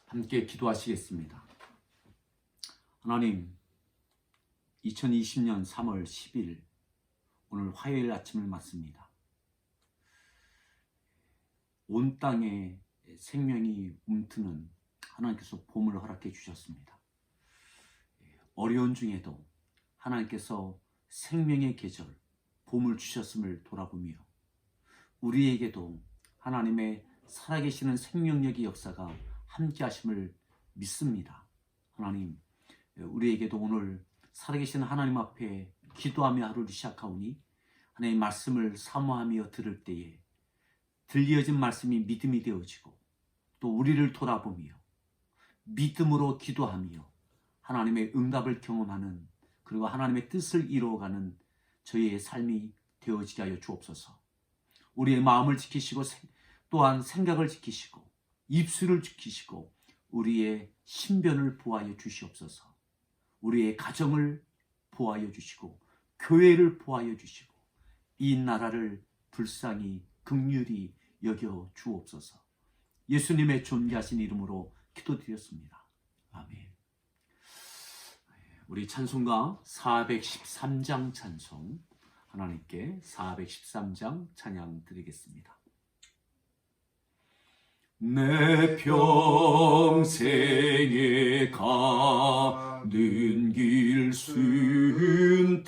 함께 기도하시겠습니다. 하나님, 2020년 3월 10일 오늘 화요일 아침을 맞습니다. 온 땅에 생명이 움트는 하나님께서 봄을 허락해 주셨습니다. 어려운 중에도 하나님께서 생명의 계절, 봄을 주셨음을 돌아보며 우리에게도 하나님의 살아계시는 생명력의 역사가 함께 하심을 믿습니다. 하나님, 우리에게도 오늘 살아계신 하나님 앞에 기도하며 하루를 시작하오니 하나님의 말씀을 사모하며 들을 때에 들려진 말씀이 믿음이 되어지고 또 우리를 돌아보며 믿음으로 기도하며 하나님의 응답을 경험하는, 그리고 하나님의 뜻을 이루어가는 저희의 삶이 되어지게 하여 주옵소서. 우리의 마음을 지키시고 또한 생각을 지키시고 입술을 지키시고 우리의 신변을 보호하여 주시옵소서. 우리의 가정을 보호하여 주시고 교회를 보호하여 주시고 이 나라를 불쌍히 긍휼히 여겨 주옵소서. 예수님의 존귀하신 이름으로 기도드렸습니다. 아멘. 우리 찬송가 413장 찬송, 하나님께 413장 찬양 드리겠습니다. 내 평생에 가는 길 순탄하여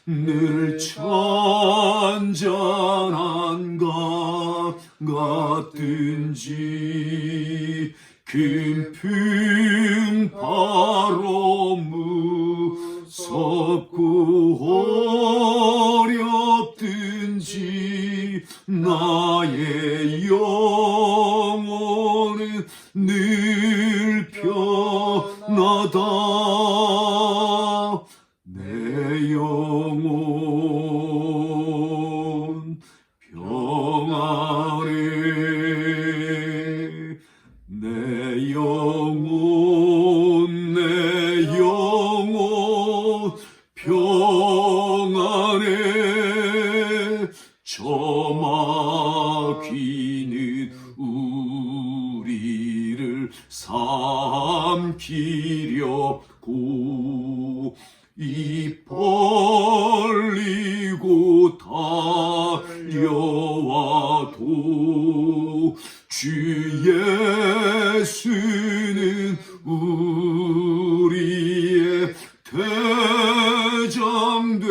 늘 찬잔한 것 같든지 금풍 바로 무섭고 어렵든지 나의 영혼은 늘 편하다. 내 영혼 평안해. 내 영혼 평안해. 저 마귀는 우리를 삼키려고 입 벌리고 달려와도 주 예수는 우리의 대장되니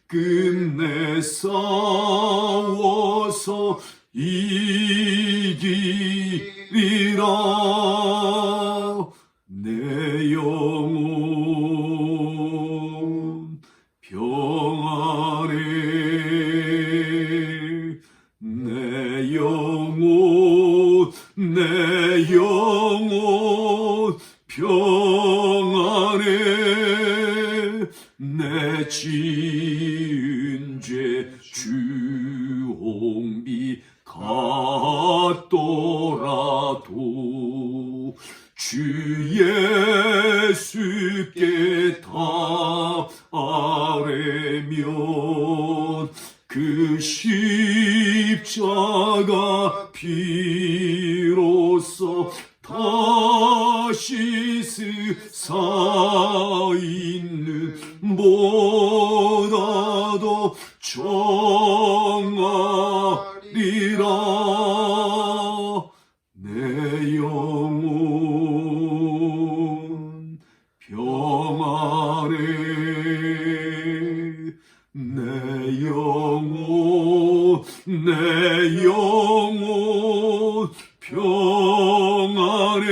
끝내 싸워서 이기리라. 내 영혼 평안해. 내 영혼 평안해. 내 지은 죄 주홍비 같더라도 주 예수께 다 아뢰면 그 십자가 피로써 다시 살아있는 보다도 정하리라. 내 영혼 평안해. 내 영혼 평안해.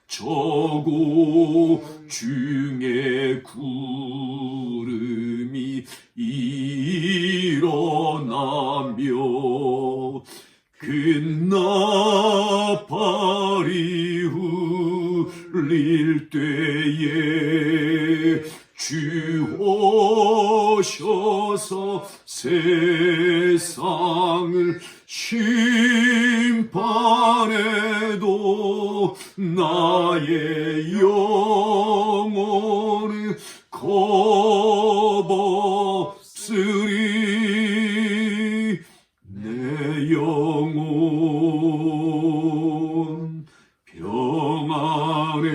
저고 중에 구름이 일어나며 금나팔이 울릴 때에 주 오셔서 세상을 심판해도 나의 영혼은 겁없으리. 내 내 영혼 평안해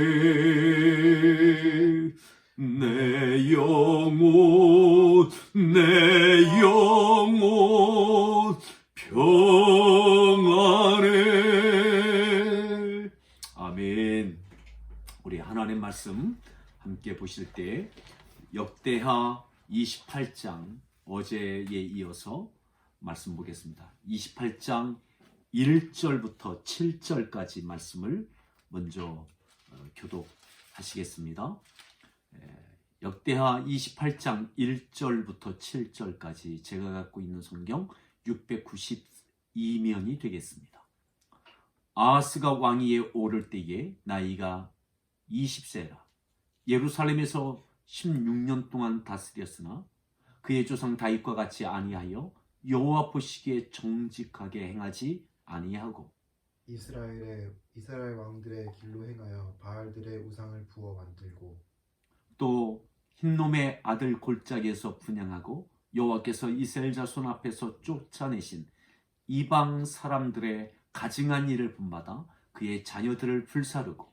내 영혼 평안해. 아멘. 우리 하나님 말씀 함께 보실 때 역대하 28장 어제에 이어서 말씀 보겠습니다. 28장 1절부터 7절까지 말씀을 먼저 교독하시겠습니다. 역대하 28장 1절부터 7절까지 제가 갖고 있는 성경 692면이 되겠습니다. 아하스가 왕위에 오를 때에 나이가 20세라. 예루살렘에서 16년 동안 다스렸으나 그의 조상 다윗과 같이 아니하여 여호와 보시기에 정직하게 행하지 아니하고 이스라엘 왕들의 길로 행하여 바알들의 우상을 부어 만들고 또 흰놈의 아들 골짜기에서 분향하고 여호와께서 이스라엘 자손 앞에서 쫓아내신 이방 사람들의 가증한 일을 본받아 그의 자녀들을 불사르고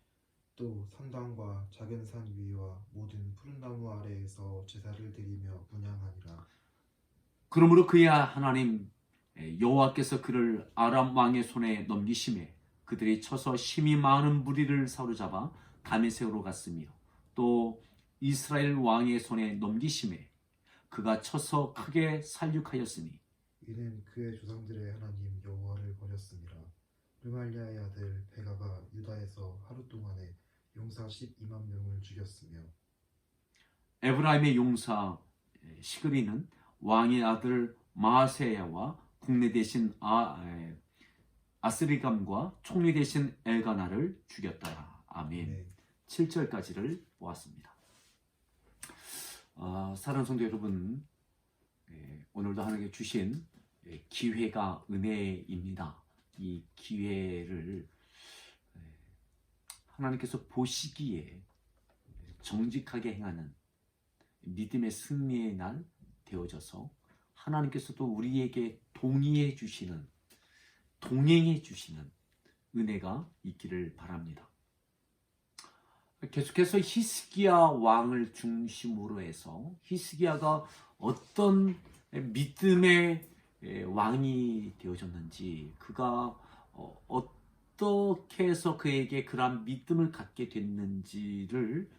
또 산당과 작은 산 위와 모든 푸른 나무 아래에서 제사를 드리며 분향하니라. 그러므로 그의 하나님 여호와께서 그를 아람 왕의 손에 넘기심에 그들이 쳐서 심히 많은 무리를 사로잡아 다메섹으로 갔으며 또 이스라엘 왕의 손에 넘기심에 그가 쳐서 크게 살육하였으니 이는 그의 조상들의 하나님 여호와를 버렸음이라. 르말리아의 아들 베가가 유다에서 하루 동안에 용사 12만 명을 죽였으며 에브라임의 용사 시그리는 왕의 아들 마세야와 국내 대신 아스리감과 총리 대신 엘가나를 죽였더라. 아멘. 네. 7절까지를 보았습니다. 사랑하는 성도 여러분, 오늘도 하나님께 주신 기회가 은혜입니다. 이 기회를 하나님께서 보시기에 정직하게 행하는 믿음의 승리의 날 되어져서 하나님께서도 우리에게 동의해 주시는, 동행해 주시는 은혜가 있기를 바랍니다. 계속해서 히스기야 왕을 중심으로 해서 히스기야가 어떤 믿음의 왕이 되어졌는지, 그가 어떻게 해서 그에게 그러한 믿음을 갖게 됐는지를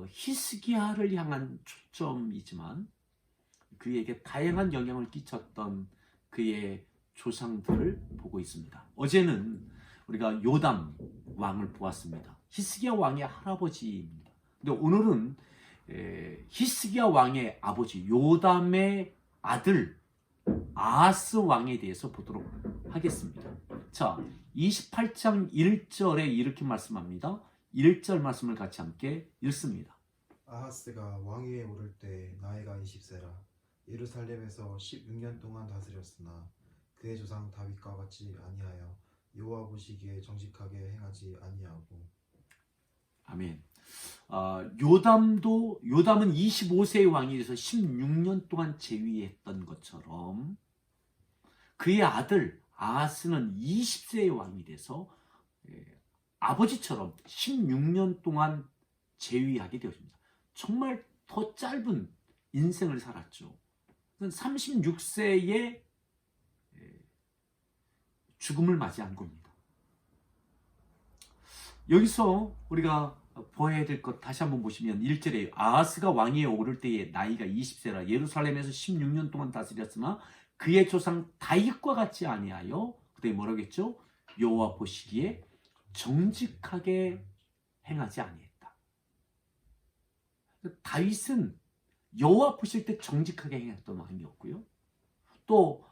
히스기야를 향한 초점이지만 그에게 다양한 영향을 끼쳤던 그의 조상들을 보고 있습니다. 어제는 우리가 요담 왕을 보았습니다. 히스기야 왕의 할아버지입니다. 근데 오늘은 히스기야 왕의 아버지 요담의 아들 아하스 왕에 대해서 보도록 하겠습니다. 자, 28장 1절에 이렇게 말씀합니다. 1절 말씀을 같이 함께 읽습니다. 아하스가 왕위에 오를 때 나이가 20세라. 예루살렘에서 16년 동안 다스렸으나 그의 조상 다윗과 같이 아니하여 여호와 보시기에 정직하게 행하지 아니하고. 아멘. 요담은 25세의 왕이 돼서 16년 동안 재위했던 것처럼 그의 아들 아하스는 20세의 왕이 돼서 아버지처럼 16년 동안 재위하게 되었습니다. 정말 더 짧은 인생을 살았죠. 36세에 죽음을 맞이한 겁니다. 여기서 우리가 보아야 될 것 다시 한번 보시면 1절에 아하스가 왕위에 오를 때에 나이가 20세라 예루살렘에서 16년 동안 다스렸으나 그의 조상 다윗과 같이 아니하여 그때 뭐라고 했죠? 여호와 보시기에 정직하게 행하지 아니했다. 다윗은 여호와 보실 때 정직하게 행했던 왕이었고요. 또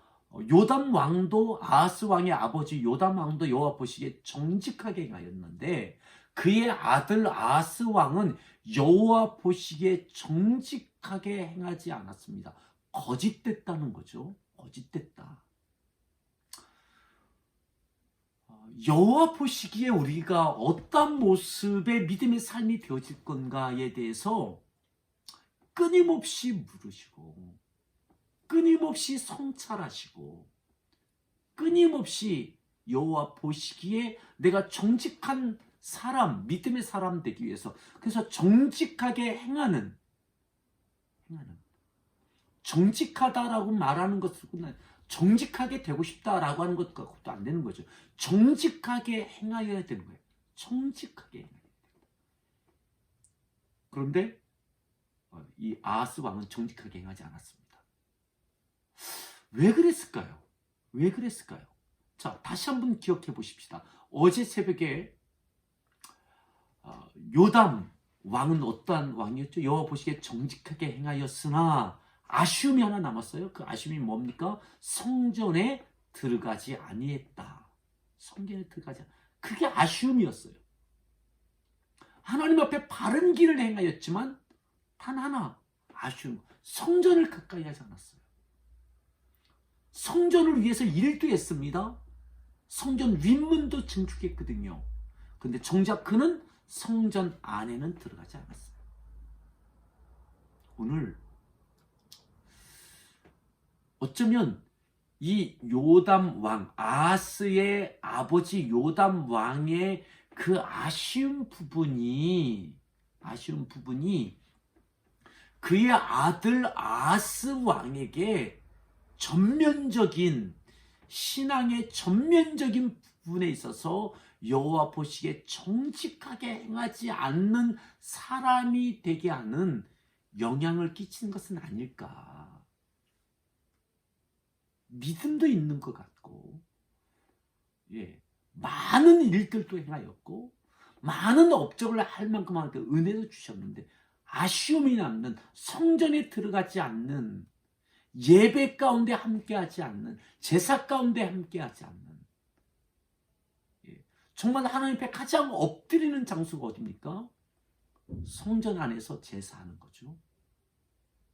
요담 왕도 아하스 왕의 아버지 요담 왕도 여호와 보시기에 정직하게 행하였는데 그의 아들 아하스 왕은 여호와 보시기에 정직하게 행하지 않았습니다. 거짓됐다는 거죠. 거짓됐다. 여호와 보시기에 우리가 어떤 모습의 믿음의 삶이 되어질 건가에 대해서 끊임없이 물으시고 끊임없이 성찰하시고 끊임없이 여호와 보시기에 내가 정직한 사람, 믿음의 사람 되기 위해서, 그래서 정직하게 행하는 정직하다라고 말하는 것은 정직하게 되고 싶다라고 하는 것 갖고도 안 되는 거죠. 정직하게 행하여야 되는 거예요. 정직하게 행하여야 됩니다. 그런데 이 아하스 왕은 정직하게 행하지 않았습니다. 왜 그랬을까요? 왜 그랬을까요? 자, 다시 한번 기억해 보십시다. 어제 새벽에 요담 왕은 어떠한 왕이었죠? 여호와 보시기에 정직하게 행하였으나 아쉬움이 하나 남았어요. 그 아쉬움이 뭡니까? 성전에 들어가지 아니했다. 성전에 들어가지 그게 아쉬움이었어요. 하나님 앞에 바른 길을 행하였지만 단 하나 아쉬움, 성전을 가까이 하지 않았어요. 성전을 위해서 일도 했습니다. 성전 윗문도 증축했거든요. 근데 정작 그는 성전 안에는 들어가지 않았어요. 오늘 어쩌면 이 요담 왕, 아하스의 아버지 요담 왕의 그 아쉬운 부분이 그의 아들 아하스 왕에게 전면적인 신앙의 전면적인 부분에 있어서 여호와 보시기에 정직하게 행하지 않는 사람이 되게 하는 영향을 끼치는 것은 아닐까. 믿음도 있는 것 같고, 많은 일들도 행하였고, 많은 업적을 할 만큼 은혜도 주셨는데, 아쉬움이 남는, 성전에 들어가지 않는, 예배 가운데 함께하지 않는, 제사 가운데 함께하지 않는, 정말 하나님 앞에 가장 엎드리는 장소가 어디입니까? 성전 안에서 제사하는 거죠.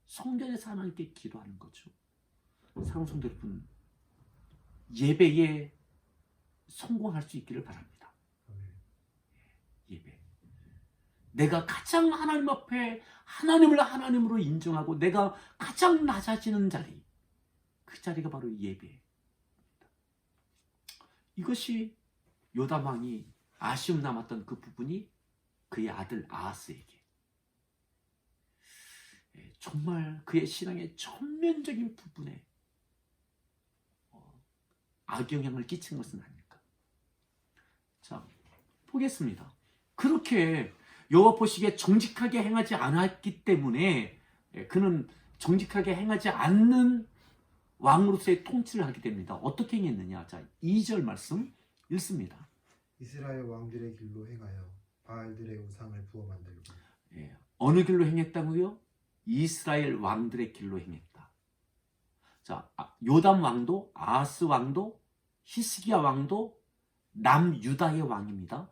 성전에서 하나님께 기도하는 거죠. 사랑하는 성도 여러분, 예배에 성공할 수 있기를 바랍니다. 예배. 내가 가장 하나님 앞에 하나님을 하나님으로 인정하고 내가 가장 낮아지는 자리, 그 자리가 바로 예배입니다. 이것이 요담 왕이 아쉬움 남았던 그 부분이 그의 아들 아하스에게 정말 그의 신앙의 전면적인 부분에 악영향을 끼친 것은 아닐까. 자, 보겠습니다. 그렇게 여호와 보시기에 정직하게 행하지 않았기 때문에 그는 정직하게 행하지 않는 왕으로서의 통치를 하게 됩니다. 어떻게 행했느냐? 자, 2절 말씀 읽습니다. 이스라엘 왕들의 길로 행하여 바알들의 우상을 부어 만들고. 어느 길로 행했다고요? 이스라엘 왕들의 길로 행했다. 자, 요담 왕도, 아하스 왕도, 히스기야 왕도 남유다의 왕입니다.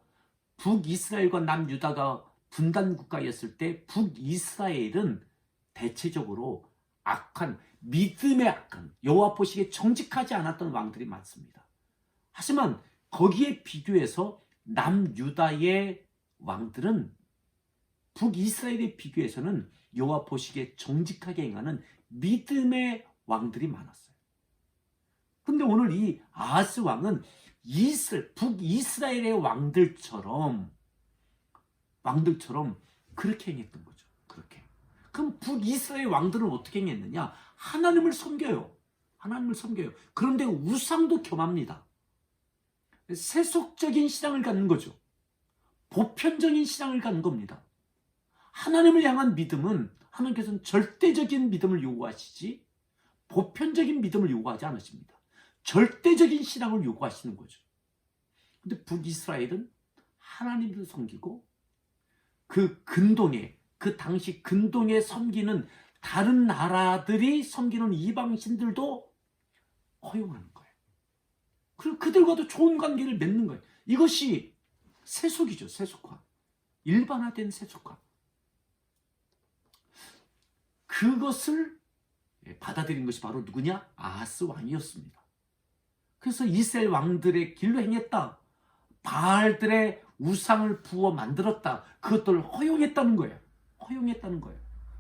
북이스라엘과 남유다가 분단 국가였을 때 북이스라엘은 대체적으로 악한, 믿음의 악한, 여호와 보시기에 정직하지 않았던 왕들이 많습니다. 하지만 거기에 비교해서 남유다의 왕들은 북이스라엘에 비교해서는 여호와 보시기에 정직하게 행하는 믿음의 왕들이 많았어요. 근데 오늘 이 아하스 왕은 북이스라엘의 왕들처럼 그렇게 행했던 거죠. 그렇게. 그럼 북이스라엘 왕들은 어떻게 행했느냐? 하나님을 섬겨요. 그런데 우상도 겸합니다. 세속적인 신앙을 갖는 거죠. 보편적인 신앙을 갖는 겁니다. 하나님을 향한 믿음은 하나님께서는 절대적인 믿음을 요구하시지 보편적인 믿음을 요구하지 않으십니다. 절대적인 신앙을 요구하시는 거죠. 근데 북이스라엘은 하나님을 섬기고 그 당시 근동에 섬기는 다른 나라들이 섬기는 이방신들도 허용하는 거예요. 그리고 그들과도 좋은 관계를 맺는 거예요. 이것이 세속이죠. 세속화. 일반화된 세속화. 그것을 받아들인 것이 바로 누구냐? 아하스 왕이었습니다. 그래서 이스라엘 왕들의 길로 행했다. 바알들의 우상을 부어 만들었다. 그것들을 허용했다는 거예요.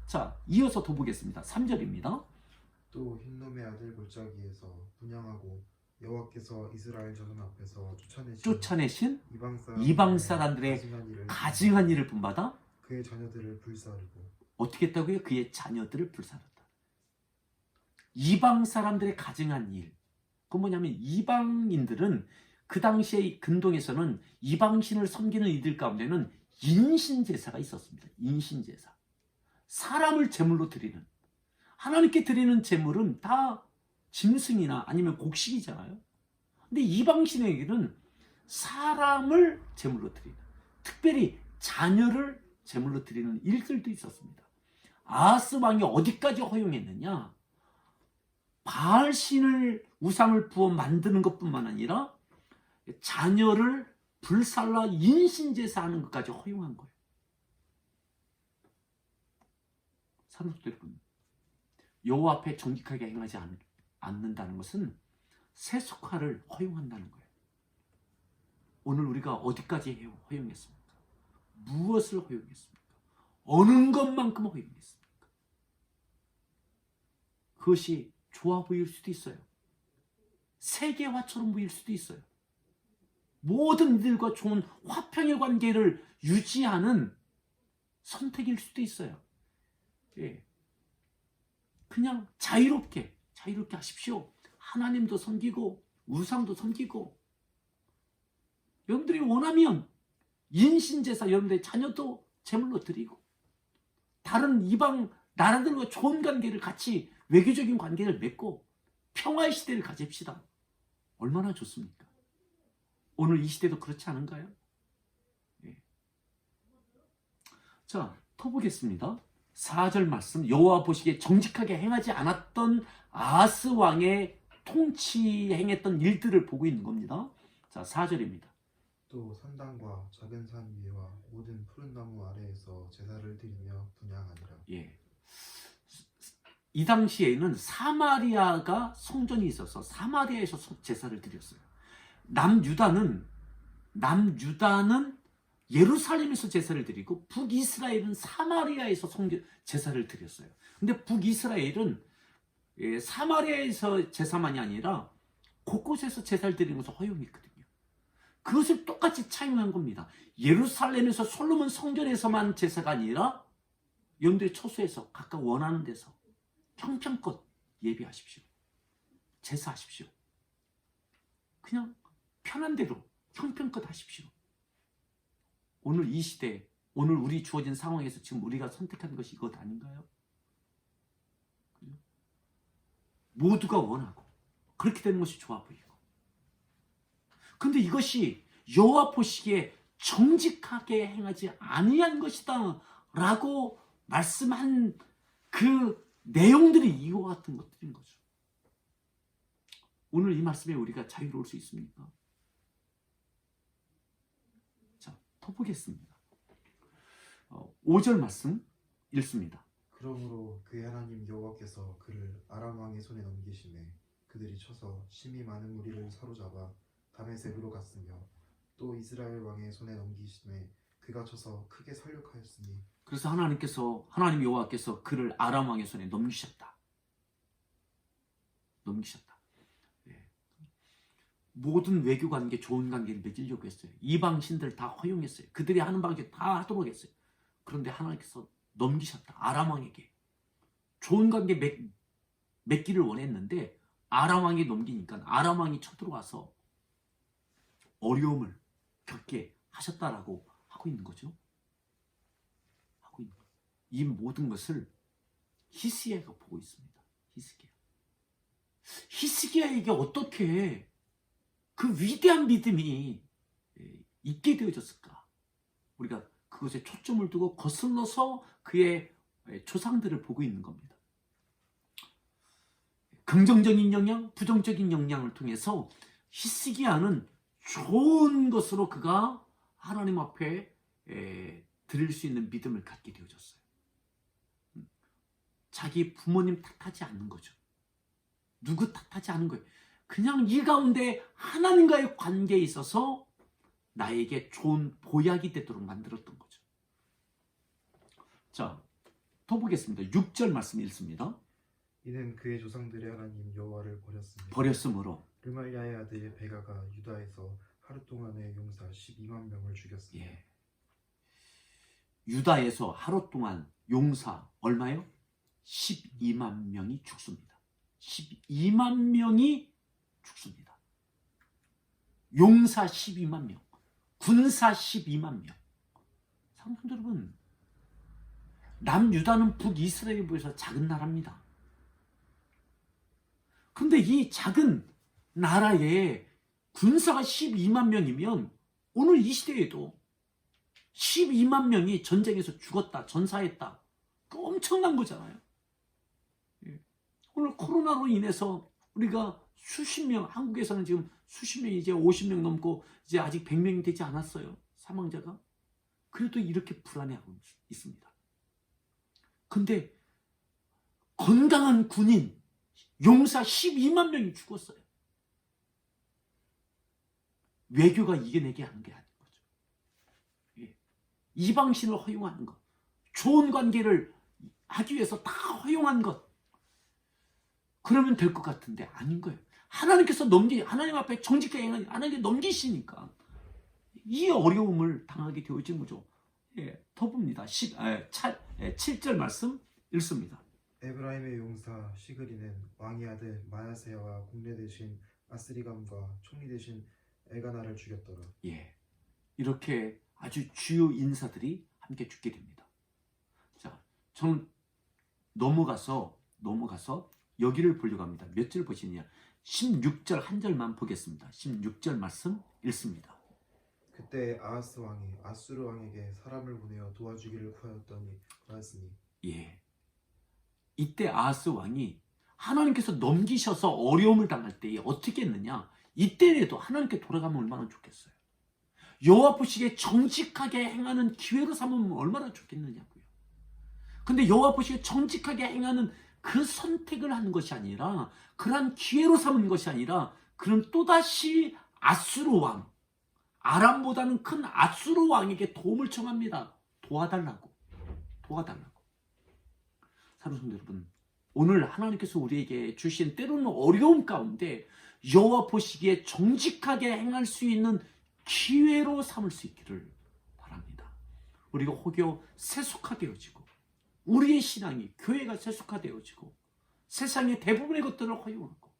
자, 이어서 더 보겠습니다. 3절입니다. 또 흰놈의 아들 골짜기에서 분양하고 여호와께서 이스라엘 자손 앞에서 쫓아내신 이방 사람들의 일을 가증한 일을 본받아 그의 자녀들을 불사르고 어떻게 했다고요? 그의 자녀들을 불살랐다. 이방 사람들의 가증한 일. 그건 뭐냐면 이방인들은 그 당시의 근동에서는 이방신을 섬기는 이들 가운데는 인신제사가 있었습니다. 인신제사. 사람을 제물로 드리는. 하나님께 드리는 제물은 다 짐승이나 아니면 곡식이잖아요. 근데 이방신에게는 사람을 제물로 드리는, 특별히 자녀를 제물로 드리는 일들도 있었습니다. 아하스 왕이 어디까지 허용했느냐? 바알신을 우상을 부어 만드는 것뿐만 아니라 자녀를 불살라 인신제사하는 것까지 허용한 거예요. 사랑스도 여러분, 여호와 앞에 정직하게 행하지 않는다는 것은 세속화를 허용한다는 거예요. 오늘 우리가 어디까지 허용했습니까? 무엇을 허용했습니까? 어느 것만큼 허용했습니까? 그것이 좋아 보일 수도 있어요. 세계화처럼 보일 수도 있어요. 모든 이들과 좋은 화평의 관계를 유지하는 선택일 수도 있어요. 예. 그냥 자유롭게 하십시오. 하나님도 섬기고 우상도 섬기고, 여러분들이 원하면 인신제사 여러분들의 자녀도 제물로 드리고, 다른 이방 나라들과 좋은 관계를 같이 외교적인 관계를 맺고 평화의 시대를 가집시다. 얼마나 좋습니까? 오늘 이 시대도 그렇지 않은가요? 예. 자, 더 보겠습니다. 4절 말씀, 여호와 보시기에 정직하게 행하지 않았던 아하스 왕의 통치 행했던 일들을 보고 있는 겁니다. 자, 4절입니다. 또 산당과 작은 산 위와 모든 푸른 나무 아래에서 제사를 드리며 분향하니라. 예. 이 당시에는 사마리아가 성전이 있어서 사마리아에서 제사를 드렸어요. 남유다는 예루살렘에서 제사를 드리고 북이스라엘은 사마리아에서 제사를 드렸어요. 근데 북이스라엘은 사마리아에서 제사만이 아니라 곳곳에서 제사를 드리는 것을 허용했거든요. 그것을 똑같이 차용한 겁니다. 예루살렘에서 솔로몬 성전에서만 제사가 아니라 여러분들의 처소에서 각각 원하는 데서 형편껏 예비하십시오. 제사하십시오. 그냥 편한 대로 형편껏 하십시오. 오늘 이 시대, 오늘 우리 주어진 상황에서 지금 우리가 선택하는 것이 이것 아닌가요? 모두가 원하고 그렇게 되는 것이 좋아 보이고, 근데 이것이 여호와 보시기에 정직하게 행하지 아니한 것이다 라고 말씀한 그 내용들이 이와 같은 것들인 거죠. 오늘 이 말씀에 우리가 자유로울 수 있습니까? 자, 더 보겠습니다. 5절 말씀 읽습니다. 그러므로 그의 하나님 여호와께서 그를 아람 왕의 손에 넘기심에 그들이 쳐서 심히 많은 무리를 사로잡아 다메섹으로 갔으며, 또 이스라엘 왕의 손에 넘기심에 그가 쳐서 크게 살육하였으니, 그래서 하나님 여호와께서 그를 아람 왕의 손에 넘기셨다. 예. 모든 외교 관계, 좋은 관계를 맺으려고 했어요. 이방 신들 다 허용했어요. 그들이 하는 방식 다 하도록 했어요. 그런데 하나님께서 넘기셨다. 아람 왕에게 좋은 관계 맺기를 원했는데 아람 왕이 넘기니까 아람 왕이 쳐들어와서 어려움을 겪게 하셨다라고 하고 있는 거죠. 이 모든 것을 히스기야가 보고 있습니다. 히스기야에게 어떻게 그 위대한 믿음이 있게 되어졌을까? 우리가 그것에 초점을 두고 거슬러서 그의 조상들을 보고 있는 겁니다. 긍정적인 영향, 부정적인 영향을 통해서 히스기야는 좋은 것으로 그가 하나님 앞에 드릴 수 있는 믿음을 갖게 되어졌어요. 자기 부모님 탓하지 않는 거죠. 누구 탓하지 않은 거예요. 그냥 이 가운데 하나님과의 관계에 있어서 나에게 좋은 보약이 되도록 만들었던 거죠. 자, 더 보겠습니다. 6절 말씀 읽습니다. 이는 그의 조상들의 하나님 여호와를 버렸으므로 르말리아의 아들 베가가 유다에서 하루 동안에 용사 12만 명을 죽였습니다. 예. 유다에서 하루 동안 용사 얼마요? 12만 명이 죽습니다. 12만 명이 죽습니다. 용사 12만 명, 군사 12만 명. 성도 여러분, 남유다는 북이스라엘에 비해서 작은 나라입니다. 그런데 이 작은 나라에 군사가 12만 명이면 오늘 이 시대에도 12만 명이 전쟁에서 죽었다, 전사했다. 그 엄청난 거잖아요. 오늘 코로나로 인해서 우리가 수십 명, 한국에서는 지금 수십 명이 이제 50명 넘고 이제 아직 100명이 되지 않았어요. 사망자가. 그래도 이렇게 불안해하고 있습니다. 근데 건강한 군인, 용사 12만 명이 죽었어요. 외교가 이겨내게 하는 게 아닌 거죠. 예. 이방신을 허용하는 것, 좋은 관계를 하기 위해서 다 허용한 것, 그러면 될 것 같은데 아닌 거예요. 하나님께서 하나님 앞에 정직하게 행하니 하나님께 넘기시니까 이 어려움을 당하게 되어진 거죠. 예, 더 봅니다. 7절 말씀 읽습니다. 에브라임의 용사 시그리는 왕의 아들 마야세야와 공례 대신 아스리감과 총리 대신 엘가나를 죽였더라. 예, 이렇게 아주 주요 인사들이 함께 죽게 됩니다. 자, 저는 넘어가서 여기를 보려고 합니다. 몇 절 보시냐? 16절 한 절만 보겠습니다. 16절 말씀 읽습니다. 그때 아하스 왕이 아수르 왕에게 사람을 보내어 도와주기를 구하였더니 그러하였으니. 예, 이때 아하스 왕이 하나님께서 넘기셔서 어려움을 당할 때에 어떻게 했느냐? 이때라도 하나님께 돌아가면 얼마나 좋겠어요. 여호와 보시기에 정직하게 행하는 기회로 삼으면 얼마나 좋겠느냐고요. 근데 여호와 보시기에 정직하게 행하는 그 선택을 하는 것이 아니라, 그러한 기회로 삼은 것이 아니라, 그는 또다시 아수르 왕, 아람보다는 큰 아수르 왕에게 도움을 청합니다. 도와달라고. 사랑하는 성도 여러분, 오늘 하나님께서 우리에게 주신 때로는 어려움 가운데 여호와 보시기에 정직하게 행할 수 있는 기회로 삼을 수 있기를 바랍니다. 우리가 혹여 세속화되어지고, 우리의 신앙이, 교회가 세속화되어지고, 세상의 대부분의 것들을 허용하고,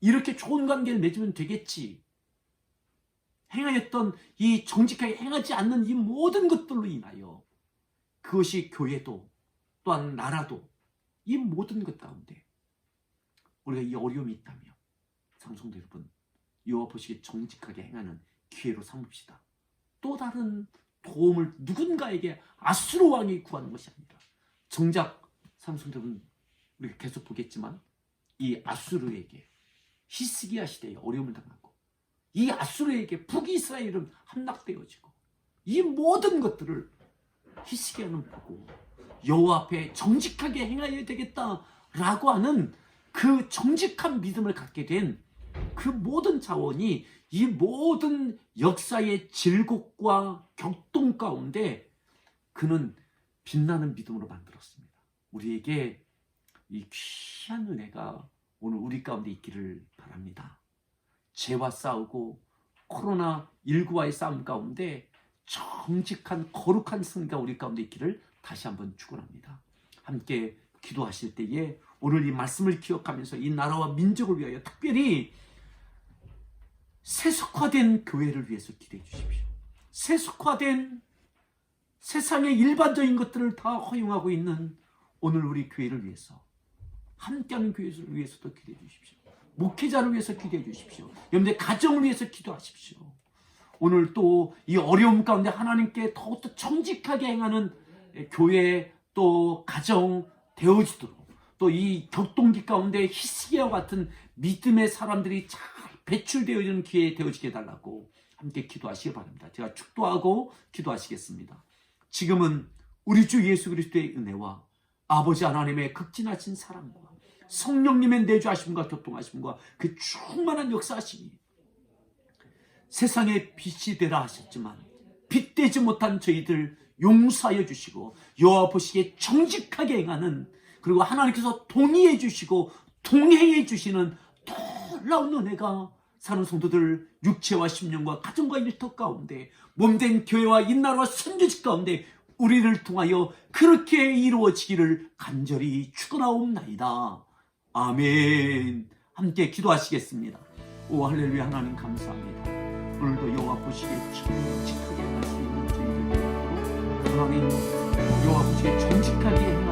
이렇게 좋은 관계를 맺으면 되겠지, 행하였던 이 정직하게 행하지 않는 이 모든 것들로 인하여 그것이 교회도 또한 나라도 이 모든 것 가운데 우리가 이 어려움이 있다면 성도 여러분, 여호와 보시기에 정직하게 행하는 기회로 삼읍시다. 또 다른 도움을 누군가에게 아수르 왕이 구하는 것이 아니라, 정작 성도 여러분, 우리가 계속 보겠지만 이 아수르에게 히스기야 시대에 어려움을 당하고, 이 아수르에게 북이스라엘은 함락되어지고, 이 모든 것들을 히스기야는 보고 여호와 앞에 정직하게 행해야 되겠다라고 하는 그 정직한 믿음을 갖게 된 그 모든 자원이 이 모든 역사의 질곡과 격동 가운데 그는 빛나는 믿음으로 만들었습니다. 우리에게 이 귀한 은혜가 오늘 우리 가운데 있기를 바랍니다. 죄와 싸우고 코로나19와의 싸움 가운데 정직한 거룩한 승리가 우리 가운데 있기를 다시 한번 축원합니다. 함께 기도하실 때에 오늘 이 말씀을 기억하면서 이 나라와 민족을 위하여 특별히 세속화된 교회를 위해서 기도해 주십시오. 세속화된 세상의 일반적인 것들을 다 허용하고 있는 오늘 우리 교회를 위해서, 함께하는 교회를 위해서도 기도해 주십시오. 목회자를 위해서 기도해 주십시오. 여러분들 가정을 위해서 기도하십시오. 오늘 또 이 어려움 가운데 하나님께 더욱더 정직하게 행하는 교회 또 가정 되어지도록, 또 이 격동기 가운데 히스기야와 같은 믿음의 사람들이 잘 배출되어지는 기회 되어지게 해달라고 함께 기도하시기 바랍니다. 제가 축도하고 기도하시겠습니다. 지금은 우리 주 예수 그리스도의 은혜와 아버지 하나님의 극진하신 사랑과 성령님의 내주하심과 교통하심과 그 충만한 역사하심이 세상에 빛이 되라 하셨지만 빛되지 못한 저희들 용서하여 주시고, 여호와 보시기에 정직하게 행하는, 그리고 하나님께서 동의해 주시고 동행해 주시는 놀라운 은혜가 사는 성도들 육체와 심령과 가정과 일터 가운데 몸된 교회와 인나라와 선교직 가운데 우리를 통하여 그렇게 이루어지기를 간절히 축원하옵나이다. 아멘. 함께 기도하시겠습니다. 오 할렐루야. 하나님 감사합니다. 오늘도 여호와 보시기에 정직하게 할 수 있는 저희들 되었고 하나님 여호와 보시기에 정직하게